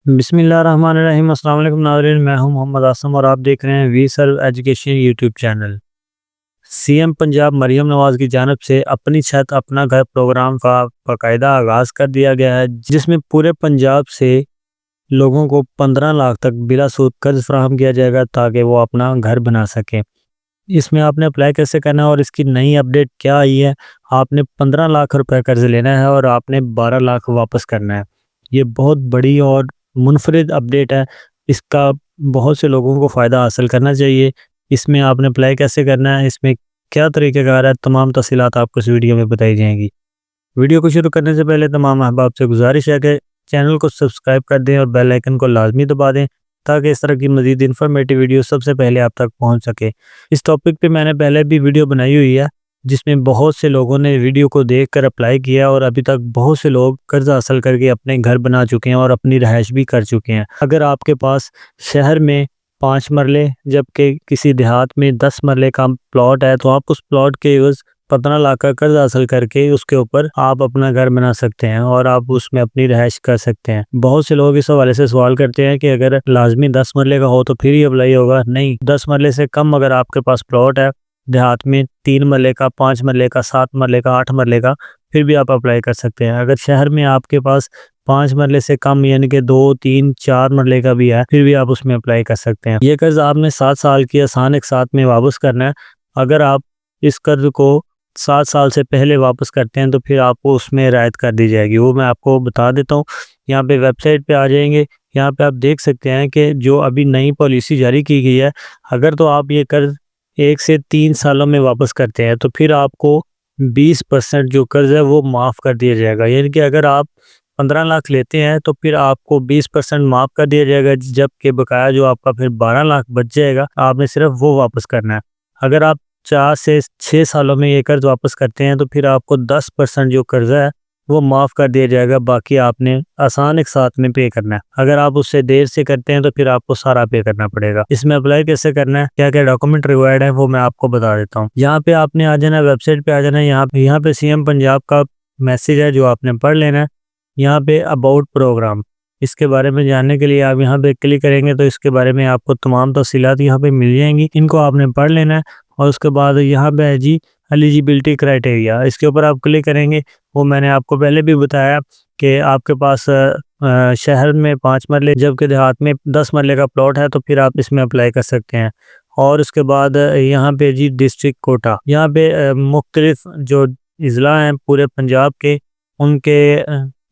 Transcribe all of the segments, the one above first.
बिस्मिल्लाहिर्रहमानिर्रहीम। अस्सलाम वालेकुम नाज़रीन, मैं हूं मोहम्मद आसम और आप देख रहे हैं we serve education YouTube channel. CM Punjab Maryam Nawaz की जानिब से अपनी छत अपना घर प्रोग्राम का बाकायदा आगाज़ कर दिया गया है, जिसमें पूरे पंजाब से लोगों को 15 लाख तक बिला सूद कर्ज फराहम किया जाएगा ताकि वो अपना घर बना सकें। इसमें आपने अप्लाई कैसे करना है और इसकी नई अपडेट क्या आई है। आपने 15 लाख रुपए कर्ज लेना है और आपने 12 लाख वापस करना है। ये बहुत बड़ी और मुनफरिद अपडेट है। इसका बहुत से लोगों को फ़ायदा हासिल करना चाहिए। इसमें आपने अप्लाई कैसे करना है, इसमें क्या तरीक़ेकार है, तमाम तफ़सीलात आपको इस वीडियो में बताई जाएंगी। वीडियो को शुरू करने से पहले तमाम अहबाब से गुजारिश है कि चैनल को सब्सक्राइब कर दें और बेल आइकन को लाजमी दबा दें ताकि इस तरह की मज़ीद इन्फॉर्मेटिव वीडियो सबसे पहले आप तक पहुंच सके। इस टॉपिक पे मैंने पहले भी वीडियो बनाई हुई है, जिसमें बहुत से लोगों ने वीडियो को देखकर अप्लाई किया और अभी तक बहुत से लोग कर्ज हासिल करके अपने घर बना चुके हैं और अपनी रहायश भी कर चुके हैं। अगर आपके पास शहर में 5 मरले जबकि किसी देहात में 10 मरले का प्लॉट है, तो आप उस प्लॉट के एवज़ 15 लाख का कर्ज हासिल करके उसके ऊपर आप अपना घर बना सकते हैं और आप उसमें अपनी रहायश कर सकते हैं। बहुत से लोग इस हवाले से सवाल करते हैं कि अगर लाजमी 10 मरले का हो तो फिर ही अप्लाई होगा। नहीं, 10 मरले से कम अगर आपके पास प्लॉट है देहात में, 3 मरले का, 5 मरले का, 7 मरले का, 8 मरले का, फिर भी आप अप्लाई कर सकते हैं। अगर शहर में आपके पास 5 मरले से कम यानी कि 2, 3, 4 मरले का भी है, फिर भी आप उसमें अप्लाई कर सकते हैं। ये कर्ज आपने 7 साल की आसान एक साथ में वापस करना है। अगर आप इस कर्ज को 7 साल से पहले वापस करते हैं तो फिर आपको उसमें रियायत कर दी जाएगी। वो मैं आपको बता देता हूँ। यहाँ पे वेबसाइट पे आ जाएंगे, यहाँ पे आप देख सकते हैं कि जो अभी नई पॉलिसी जारी की गई है, अगर तो आप ये कर्ज 1 से 3 सालों में वापस करते हैं तो फिर आपको 20% जो कर्ज है वो माफ़ कर दिया जाएगा। यानी कि अगर आप 15 लाख लेते हैं तो फिर आपको 20% माफ़ कर दिया जाएगा, जबकि बकाया जो आपका फिर 12 लाख बच जाएगा, आपने सिर्फ वो वापस करना है। अगर आप 4 से 6 सालों में ये कर्ज वापस करते हैं तो फिर आपको 10% जो कर्जा है वो माफ़ कर दिया जाएगा, बाकी आपने आसान एक साथ में पे करना है। अगर आप उससे देर से करते हैं तो फिर आपको सारा पे करना पड़ेगा। इसमें अप्लाई कैसे करना है, क्या क्या डॉक्यूमेंट रिक्वायर्ड है, वो मैं आपको बता देता हूँ। यहाँ पे आपने आ जाना, वेबसाइट पे आ जाना। यहाँ पे सीएम पंजाब का मैसेज है जो आपने पढ़ लेना है। यहाँ पे अबाउट प्रोग्राम, इसके बारे में जानने के लिए आप यहाँ पे क्लिक करेंगे तो इसके बारे में आपको तमाम तफसीलात यहाँ पे मिल जाएंगी। इनको आपने पढ़ लेना है और उसके बाद यहाँ पे है जी एलिजिबिलिटी क्राइटेरिया, इसके ऊपर आप क्लिक करेंगे। वो मैंने आपको पहले भी बताया कि आपके पास शहर में 5 मरले जबकि देहात में 10 मरले का प्लॉट है तो फिर आप इसमें अप्लाई कर सकते हैं। और उसके बाद यहाँ पे जी डिस्ट्रिक्ट कोटा, यहाँ पे मुख्तलिफ जो अजला हैं पूरे पंजाब के, उनके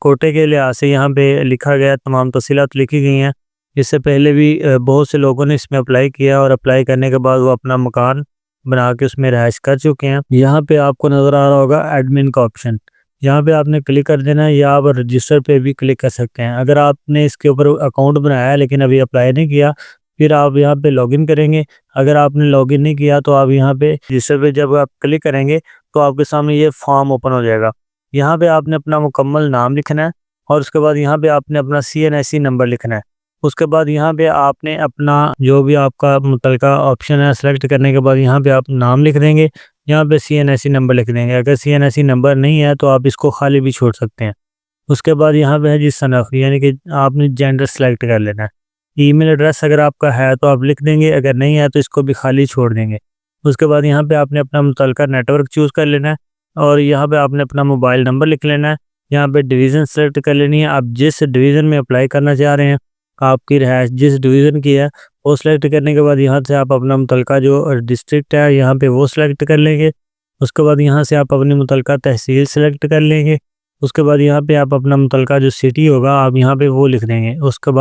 कोटे के लिहाज से यहाँ पे लिखा गया, तमाम तफसीलात लिखी गई हैं। इससे पहले भी बहुत से लोगों ने इसमें अप्लाई किया और अप्लाई करने के बाद वो अपना मकान बना के उसमें रहायश कर चुके हैं। यहाँ पे आपको नज़र आ रहा होगा एडमिन का ऑप्शन, यहाँ पे आपने क्लिक कर देना है या आप रजिस्टर पे भी क्लिक कर सकते हैं। अगर आपने इसके ऊपर अकाउंट बनाया है लेकिन अभी अप्लाई नहीं किया, फिर आप यहाँ पे लॉगिन करेंगे। अगर आपने लॉगिन नहीं किया तो आप यहाँ पे रजिस्टर पे जब आप क्लिक करेंगे तो आपके सामने ये फॉर्म ओपन हो जाएगा। यहाँ पे आपने अपना मुकम्मल नाम लिखना है और उसके बाद यहाँ पे आपने अपना CNSE नंबर लिखना है। उसके बाद यहाँ पे आपने अपना जो भी आपका मुतलका ऑप्शन है सेलेक्ट करने के बाद यहाँ पे आप नाम लिख देंगे, यहाँ पे CNSE नंबर लिख देंगे। अगर CNSE नंबर नहीं है तो आप इसको खाली भी छोड़ सकते हैं। उसके बाद यहाँ पे है जी शनाख्त, यानी कि आपने जेंडर सेलेक्ट कर लेना है। ईमेल एड्रेस अगर आपका है तो आप लिख देंगे, अगर नहीं है तो इसको भी खाली छोड़ देंगे। उसके बाद यहाँ पे आपने अपना मुतलका नेटवर्क चूज़ कर लेना है और यहाँ पे आपने अपना मोबाइल नंबर लिख लेना है। यहाँ पे डिवीज़न सेलेक्ट कर लेनी है, आप जिस डिवीज़न में अप्लाई करना चाह रहे हैं, आपकी रहायश जिस डिवीज़न की है वो सिलेक्ट करने के बाद यहाँ से आप अपना मुतलका जो डिस्ट्रिक्ट है यहाँ पे वो सिलेक्ट कर लेंगे। उसके बाद यहाँ से आप अपनी मुतलका तहसील सेलेक्ट कर लेंगे। उसके बाद यहाँ पे आप अपना मुतलका जो सिटी होगा आप यहाँ पे वो लिख देंगे। उसके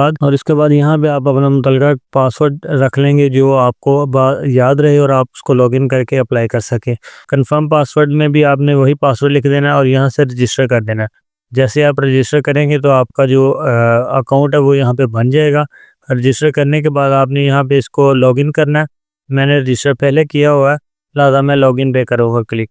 बाद यहाँ पे आप अपना मुतलका पासवर्ड रख लेंगे जो आपको याद रहे और आप उसको लॉगिन करके अप्लाई कर सकें। कंफर्म पासवर्ड में भी आपने वही पासवर्ड लिख देना है और यहाँ से रजिस्टर कर देना है। जैसे आप रजिस्टर करेंगे तो आपका जो अकाउंट है वो यहाँ पे बन जाएगा। रजिस्टर करने के बाद आपने यहाँ पे इसको लॉगिन करना है। मैंने रजिस्टर पहले किया हुआ है, लिहाजा मैं लॉगिन पे करूँगा क्लिक।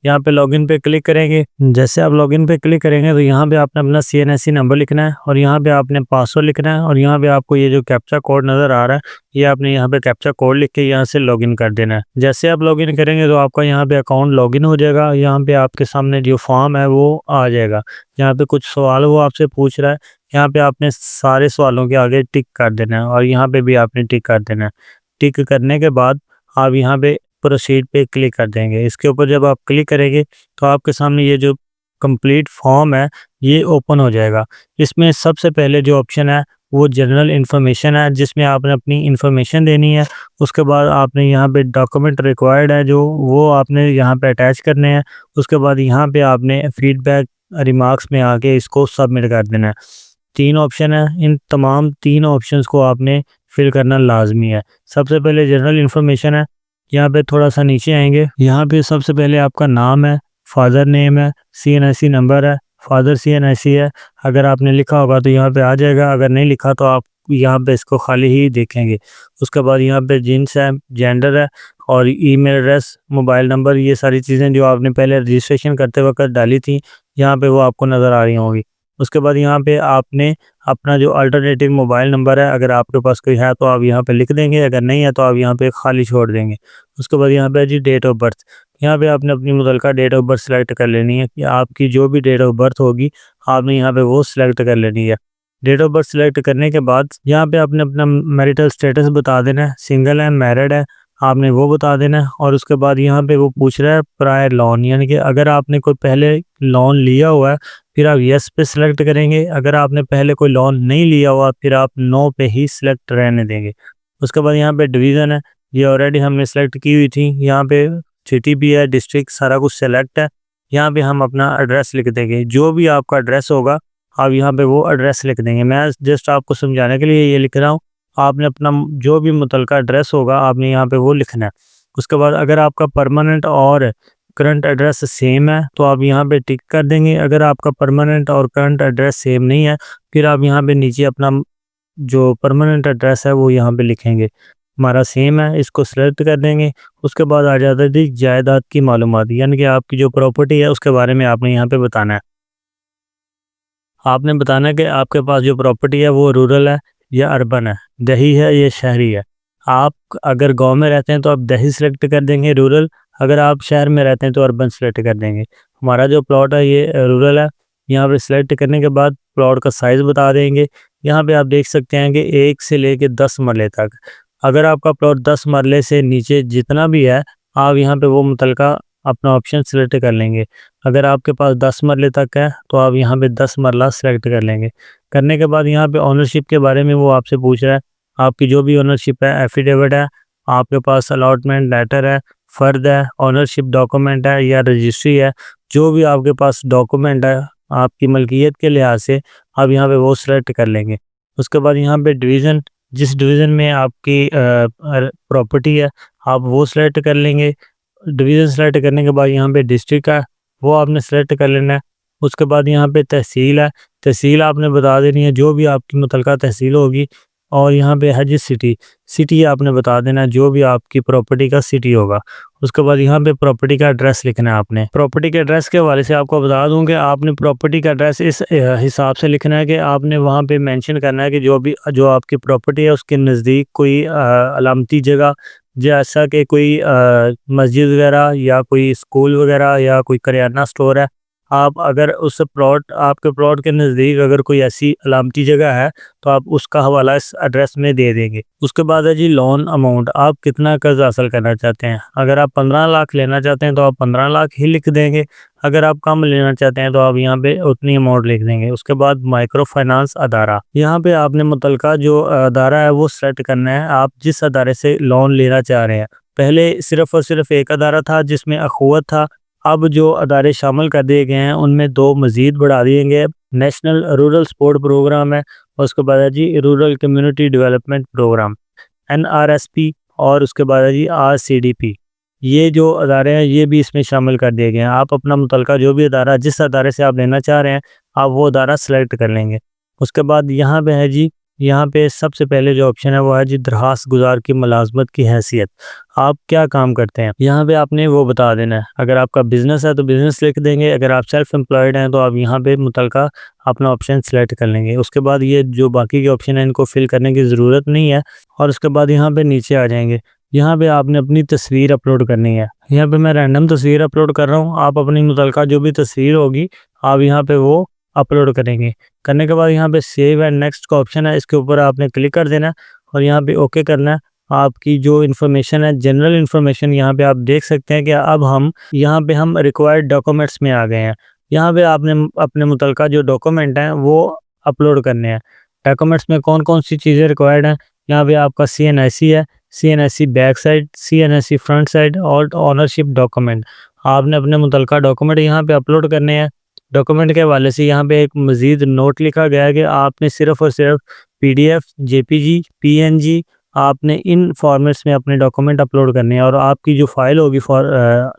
यहाँ पे लॉगिन पे क्लिक करेंगे। जैसे आप लॉगिन पे क्लिक करेंगे तो यहाँ पे आपने अपना CNSE नंबर लिखना है और यहाँ पे आपने पासवर्ड लिखना है और यहाँ पे आपको ये जो कैप्चा कोड नज़र आ रहा है, ये आपने यहाँ पे कैप्चा कोड लिख के यहाँ से लॉगिन कर देना है। जैसे आप लॉगिन करेंगे तो आपका यहाँ पे अकाउंट लॉगिन हो जाएगा। यहाँ पे आपके सामने जो फॉर्म है वो आ जाएगा। यहाँ पे कुछ सवाल वो आपसे पूछ रहा है, यहाँ पे आपने सारे सवालों के आगे टिक कर देना है और यहाँ पे भी आपने टिक कर देना है। टिक करने के बाद आप यहाँ पे प्रोसीड पे क्लिक कर देंगे। इसके ऊपर जब आप क्लिक करेंगे तो आपके सामने ये जो कंप्लीट फॉर्म है ये ओपन हो जाएगा। इसमें सबसे पहले जो ऑप्शन है वो जनरल इन्फॉर्मेशन है, जिसमें आपने अपनी इन्फॉर्मेशन देनी है। उसके बाद आपने यहाँ पे डॉक्यूमेंट रिक्वायर्ड है जो वो आपने यहाँ पे अटैच करने हैं। उसके बाद यहाँ पे आपने फीडबैक रिमार्क्स में आके इसको सबमिट कर देना है। 3 ऑप्शन है, इन तमाम 3 ऑप्शंस को आपने फिल करना लाजमी है। सबसे पहले जनरल इन्फॉर्मेशन है, यहाँ पे थोड़ा सा नीचे आएंगे, यहाँ पे सबसे पहले आपका नाम है, फादर नेम है, CNSE नंबर है, फादर CNSE है। अगर आपने लिखा होगा तो यहाँ पे आ जाएगा, अगर नहीं लिखा तो आप यहाँ पे इसको खाली ही देखेंगे। उसके बाद यहाँ पे जींस है, जेंडर है और ईमेल एड्रेस, मोबाइल नंबर, ये सारी चीज़ें जो आपने पहले रजिस्ट्रेशन करते वक्त डाली थी यहाँ पे वो आपको नज़र आ रही होंगी। उसके बाद यहाँ पे आपने अपना जो अल्टरनेटिव मोबाइल नंबर है, अगर आपके पास कोई है तो आप यहाँ पे लिख देंगे, अगर नहीं है तो आप यहाँ पे खाली छोड़ देंगे। उसके बाद यहाँ पे जी डेट ऑफ बर्थ, यहाँ पे आपने अपनी मुतल्लिका डेट ऑफ बर्थ सेलेक्ट कर लेनी है कि आपकी जो भी डेट ऑफ बर्थ होगी आपने यहाँ पे वो सिलेक्ट कर लेनी है। डेट ऑफ बर्थ सेलेक्ट करने के बाद यहाँ पे आपने अपना मैरिटल स्टेटस बता देना है, सिंगल है, मैरिड है, आपने वो बता देना है। और उसके बाद यहाँ पे वो पूछ रहा है प्रायर लोन, यानी कि अगर आपने कोई पहले लोन लिया हुआ है फिर आप यस पे सिलेक्ट करेंगे, अगर आपने पहले कोई लोन नहीं लिया हुआ फिर आप नो पे ही सिलेक्ट रहने देंगे। उसके बाद यहाँ पे डिवीज़न है, ये ऑलरेडी हमने सेलेक्ट की हुई थी। यहाँ पे सिटी भी है, डिस्ट्रिक्ट, सारा कुछ सेलेक्ट है। यहाँ पे हम अपना एड्रेस लिख देंगे, जो भी आपका एड्रेस होगा आप यहाँ पे वो एड्रेस लिख देंगे। मैं जस्ट आपको समझाने के लिए ये लिख रहा हूँ, आपने अपना जो भी मुतल्लिका एड्रेस होगा आपने यहाँ पे वो लिखना है। उसके बाद अगर आपका परमानेंट और करंट एड्रेस सेम है तो आप यहाँ पे टिक कर देंगे। अगर आपका परमानेंट और करंट एड्रेस सेम नहीं है फिर आप यहाँ पे नीचे अपना जो परमानेंट एड्रेस है वो यहाँ पे लिखेंगे। हमारा सेम है, इसको सेलेक्ट कर देंगे। उसके बाद आ जाता है जायदाद की मालूमात, यानी कि आपकी जो प्रॉपर्टी है उसके बारे में आपने यहाँ पे बताना है। आपने बताना है कि आपके पास जो प्रॉपर्टी है वो रूरल है या अर्बन है, दही है या शहरी है। आप अगर गांव में रहते हैं तो आप दही सेलेक्ट कर देंगे, रूरल। अगर आप शहर में रहते हैं तो अर्बन सेलेक्ट कर देंगे। हमारा जो प्लॉट है ये रूरल है। यहाँ पे सेलेक्ट करने के बाद प्लॉट का साइज़ बता देंगे। यहाँ पे आप देख सकते हैं कि 1 से लेके 10 मरले तक, अगर आपका प्लॉट 10 मरले से नीचे जितना भी है आप यहाँ पे वो मुतल्लिका अपना ऑप्शन सेलेक्ट कर लेंगे। अगर आपके पास 10 मरले तक है तो आप यहाँ पे 10 मरला सेलेक्ट कर लेंगे। करने के बाद यहाँ पे ओनरशिप के बारे में वो आपसे पूछ रहा है, आपकी जो भी ओनरशिप है, एफिडेविट है, आपके पास अलॉटमेंट लेटर है, फ़र्द है, ओनरशिप डॉक्यूमेंट है या रजिस्ट्री है, जो भी आपके पास डॉक्यूमेंट है आपकी मलकियत के लिहाज से आप यहाँ पे वो सेलेक्ट कर लेंगे। उसके बाद यहाँ पे डिवीज़न, जिस डिवीज़न में आपकी प्रॉपर्टी है आप वो सेलेक्ट कर लेंगे। डिवीज़न सेलेक्ट करने के बाद यहाँ पे डिस्ट्रिक्ट है वो आपने सेलेक्ट कर लेना है। उसके बाद यहाँ पे तहसील है, तहसील आपने बता देनी है जो भी आपकी मुतल्लिका तहसील होगी। और यहाँ पे है जी सिटी, सिटी आपने बता देना है जो भी आपकी प्रॉपर्टी का सिटी होगा। उसके बाद यहाँ पे प्रॉपर्टी का एड्रेस लिखना है आपने। प्रॉपर्टी के एड्रेस के हवाले से आपको बता दूं कि आपने प्रॉपर्टी का एड्रेस इस हिसाब से लिखना है कि आपने वहाँ पे मेंशन करना है कि जो आपकी प्रॉपर्टी है उसके नज़दीक कोई अलामती जगह, जैसा कि कोई मस्जिद वगैरह या कोई स्कूल वगैरह या कोई करियाना स्टोर है। आप अगर उस प्लॉट आपके प्लॉट के नज़दीक अगर कोई ऐसी अलामती जगह है तो आप उसका हवाला इस एड्रेस में दे देंगे। उसके बाद है जी लोन अमाउंट, आप कितना कर्ज हासिल करना चाहते हैं। अगर आप 15 लाख लेना चाहते हैं तो आप 15 लाख ही लिख देंगे। अगर आप कम लेना चाहते हैं तो आप यहाँ पे उतनी अमाउंट लिख देंगे। उसके बाद माइक्रो फाइनेंस अदारा, यहाँ पे आपने मुतल्लिका जो अदारा है वो सेलेक्ट करना है, आप जिस अदारे से लोन लेना चाह रहे हैं। पहले सिर्फ़ और सिर्फ एक अदारा था जिसमें अखुवत था, अब जो अदारे शामिल कर दिए गए हैं उनमें 2 मज़ीद बढ़ा दिए गए। नेशनल रूरल सपोर्ट प्रोग्राम है और उसके बाद है जी rural community development programme NRSP और उसके बाद है जी RCDP। ये जो अदारे हैं ये भी इसमें शामिल कर दिए गए हैं। आप अपना मुतल्लिका जो भी अदारा, जिस अदारे से आप लेना चाह रहे हैं आप वो अदारा सेलेक्ट कर लेंगे। उसके बाद यहाँ पे है जी यहाँ पे सबसे पहले जो ऑप्शन है वो है जी दरखास्त गुजार की मुलाजमत की हैसियत। आप क्या काम करते हैं? यहाँ पे आपने वो बता देना है। अगर आपका बिज़नेस है तो बिज़नेस लिख देंगे, अगर आप सेल्फ एम्प्लॉयड हैं तो आप यहाँ पे मुतलका अपना ऑप्शन सेलेक्ट कर लेंगे। उसके बाद ये जो बाकी के ऑप्शन हैं इनको फिल करने की ज़रूरत नहीं है और उसके बाद यहाँ पे नीचे आ जाएँगे। यहाँ पे आपने अपनी तस्वीर अपलोड करनी है। यहाँ पे मैं रैंडम तस्वीर अपलोड कर रहा हूँ, आप अपनी मुतलका जो भी तस्वीर होगी आप यहाँ पे वो अपलोड करेंगे। करने के बाद यहाँ पे सेव एंड नेक्स्ट का ऑप्शन है, इसके ऊपर आपने क्लिक कर देना है और यहाँ पे ओके करना है। आपकी जो इन्फॉर्मेशन है, जनरल इन्फॉर्मेशन, यहाँ पे आप देख सकते हैं कि अब हम रिक्वायर्ड डॉक्यूमेंट्स में आ गए हैं। यहाँ पे आपने अपने मुतलका जो डॉक्यूमेंट हैं वो अपलोड करने हैं। डॉक्यूमेंट्स में कौन कौन सी चीज़ें रिक्वायर्ड हैं? यहाँ पे आपका CNIC है, CNIC back side, CNIC front side और ओनरशिप डॉक्यूमेंट। आपने अपने मुतलका डॉक्यूमेंट यहाँ पे अपलोड करने हैं। डॉक्यूमेंट के हवाले से यहाँ पे एक मज़ीद नोट लिखा गया है कि आपने सिर्फ़ और सिर्फ PDF, JPG, PNG आपने इन फॉर्मेट्स में अपने डॉक्यूमेंट अपलोड करने हैं और आपकी जो फ़ाइल होगी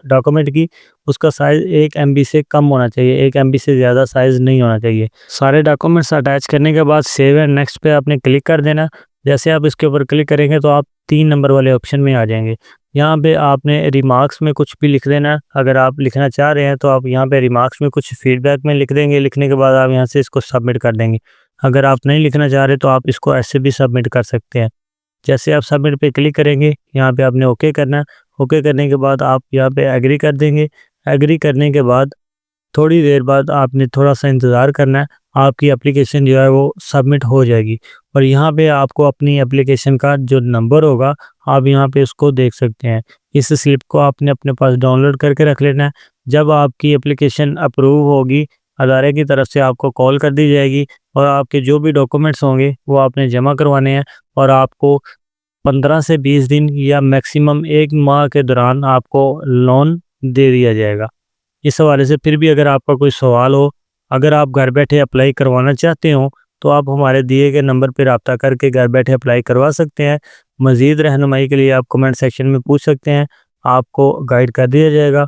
डॉक्यूमेंट की, उसका साइज़ 1 MB से कम होना चाहिए, 1 MB से ज़्यादा साइज़ नहीं होना चाहिए। सारे डॉक्यूमेंट्स अटैच करने के बाद सेव एंड नेक्स्ट पे आपने क्लिक कर देना। जैसे आप इसके ऊपर क्लिक करेंगे तो आप 3 नंबर वाले ऑप्शन में आ जाएंगे। यहाँ पे आपने रिमार्क्स में कुछ भी लिख देना है। अगर आप लिखना चाह रहे हैं तो आप यहाँ पे रिमार्क्स में कुछ फीडबैक में लिख देंगे। लिखने के बाद आप यहाँ से इसको सबमिट कर देंगे। अगर आप नहीं लिखना चाह रहे तो आप इसको ऐसे भी सबमिट कर सकते हैं। जैसे आप सबमिट पे क्लिक करेंगे, यहाँ पे आपने ओके करना है। ओके करने के बाद आप यहाँ पे एग्री कर देंगे। एग्री करने के बाद थोड़ी देर बाद आपने थोड़ा-सा इंतज़ार करना है, आपकी एप्लीकेशन जो है वो सबमिट हो जाएगी और यहाँ पे आपको अपनी एप्लीकेशन का जो नंबर होगा, आप यहाँ पे उसको देख सकते हैं। इस स्लिप को आपने अपने पास डाउनलोड करके रख लेना है। जब आपकी एप्लीकेशन अप्रूव होगी, अदारे की तरफ से आपको कॉल कर दी जाएगी और आपके जो भी डॉक्यूमेंट्स होंगे, वो आपने जमा करवाने हैं और आपको 15 से 20 दिन या मैक्सिमम 1 माह के दौरान आपको लोन दे दिया जाएगा। इस हवाले से फिर भी अगर आपका कोई सवाल हो, अगर आप घर बैठे अप्लाई करवाना चाहते हो, तो आप हमारे दिए गए नंबर पर रब्ता करके घर बैठे अप्लाई करवा सकते हैं। मज़ीद रहनुमाई के लिए आप कमेंट सेक्शन में पूछ सकते हैं, आपको गाइड कर दिया जाएगा।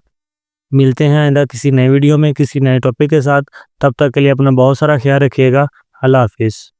मिलते हैं आइंदा किसी नई वीडियो में, किसी नए टॉपिक के साथ। तब तक के लिए अपना बहुत सारा ख्याल रखिएगा। अल्लाह हाफ़िज़।